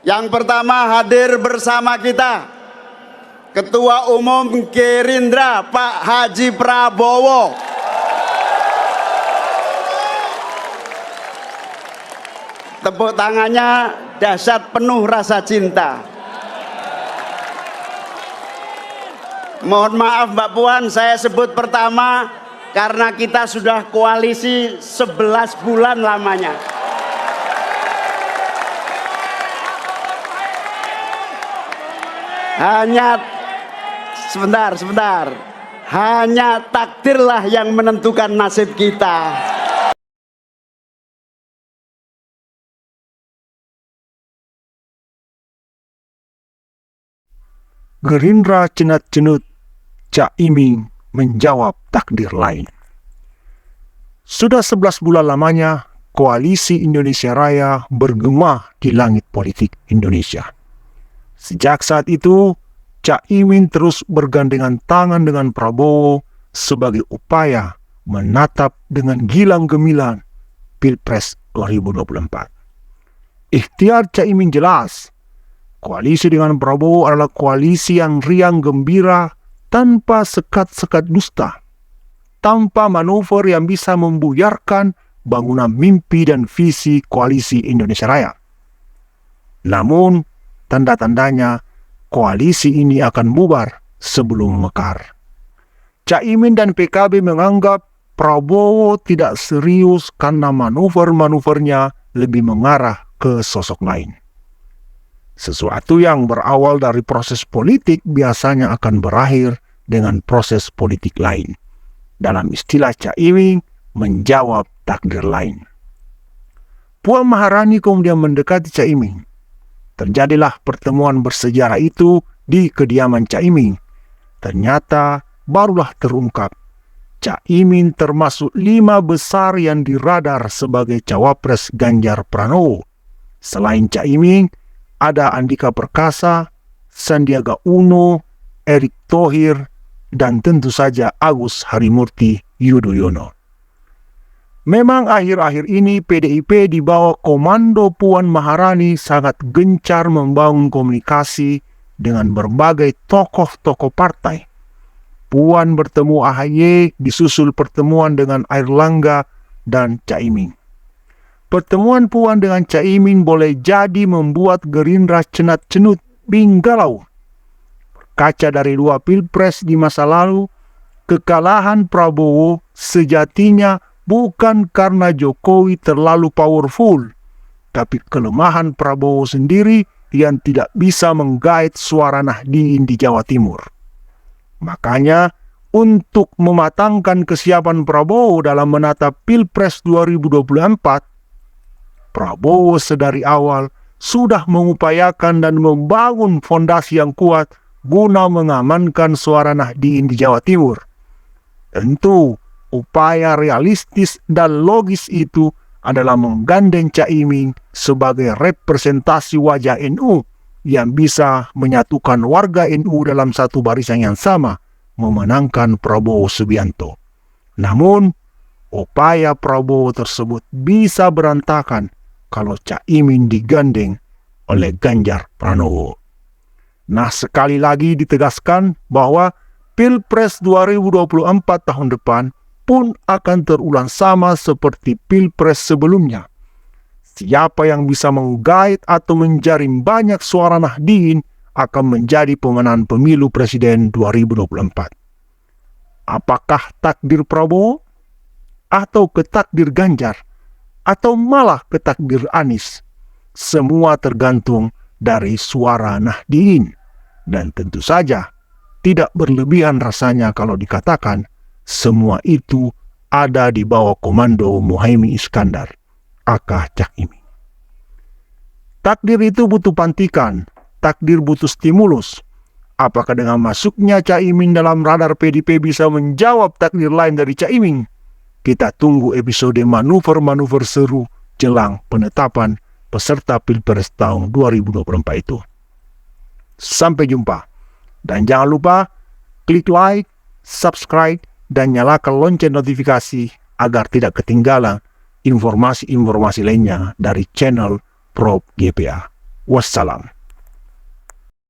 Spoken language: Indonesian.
Yang pertama hadir bersama kita Ketua Umum Gerindra Pak Haji Prabowo. Tepuk tangannya dahsyat penuh rasa cinta. Mohon maaf Mbak Puan, saya sebut pertama karena kita sudah koalisi 11 bulan lamanya. Hanya sebentar. Hanya takdirlah yang menentukan nasib kita. Gerindra cenat-cenut, Cak Iming menjawab takdir lain. Sudah 11 bulan lamanya Koalisi Indonesia Raya bergema di langit politik Indonesia. Sejak saat itu, Cak Imin terus bergandengan tangan dengan Prabowo sebagai upaya menatap dengan gilang gemilang Pilpres 2024. Ikhtiar Cak Imin jelas, koalisi dengan Prabowo adalah koalisi yang riang gembira tanpa sekat-sekat dusta, tanpa manuver yang bisa membuyarkan bangunan mimpi dan visi koalisi Indonesia Raya. Namun, tanda-tandanya koalisi ini akan bubar sebelum mekar. Cak Imin dan PKB menganggap Prabowo tidak serius karena manuver-manuvernya lebih mengarah ke sosok lain. Sesuatu yang berawal dari proses politik biasanya akan berakhir dengan proses politik lain. Dalam istilah Cak Imin, menjawab takdir lain. Puan Maharani kemudian mendekati Cak Imin. Terjadilah pertemuan bersejarah itu di kediaman Cak Imin. Ternyata barulah terungkap Cak Imin termasuk 5 besar yang diradar sebagai cawapres Ganjar Pranowo. Selain Cak Imin, ada Andika Perkasa, Sandiaga Uno, Erick Thohir, dan tentu saja Agus Harimurti Yudhoyono. Memang akhir-akhir ini PDIP di bawah komando Puan Maharani sangat gencar membangun komunikasi dengan berbagai tokoh-tokoh partai. Puan bertemu AHY disusul pertemuan dengan Airlangga dan Cak Imin. Pertemuan Puan dengan Cak Imin boleh jadi membuat Gerindra cenat-cenut binggalau. Kaca dari 2 pilpres di masa lalu, kekalahan Prabowo sejatinya bukan karena Jokowi terlalu powerful, tapi kelemahan Prabowo sendiri yang tidak bisa menggait suara Nahdien di Jawa Timur. Makanya, untuk mematangkan kesiapan Prabowo dalam menatap Pilpres 2024, Prabowo sedari awal sudah mengupayakan dan membangun fondasi yang kuat guna mengamankan suara Nahdien di Jawa Timur. Tentu, upaya realistis dan logis itu adalah menggandeng Cak Imin sebagai representasi wajah NU yang bisa menyatukan warga NU dalam satu barisan yang sama, memenangkan Prabowo Subianto. Namun, upaya Prabowo tersebut bisa berantakan kalau Cak Imin digandeng oleh Ganjar Pranowo. Nah, sekali lagi ditegaskan bahwa Pilpres 2024 tahun depan pun akan terulang sama seperti Pilpres sebelumnya. Siapa yang bisa menggait atau menjaring banyak suara Nahdien akan menjadi pemenang pemilu presiden 2024. Apakah takdir Prabowo? Atau ke takdir Ganjar? Atau malah ke takdir Anies? Semua tergantung dari suara Nahdien. Dan tentu saja tidak berlebihan rasanya kalau dikatakan semua itu ada di bawah komando Muhaimin Iskandar, aka Cak Imin. Takdir itu butuh pantikan, takdir butuh stimulus. Apakah dengan masuknya Cak Imin dalam radar PDIP bisa menjawab takdir lain dari Cak Imin? Kita tunggu episode manuver-manuver seru jelang penetapan peserta Pilpres tahun 2024 itu. Sampai jumpa. Dan jangan lupa klik like, subscribe, dan nyalakan lonceng notifikasi agar tidak ketinggalan informasi-informasi lainnya dari channel Prof GPA. Wassalam.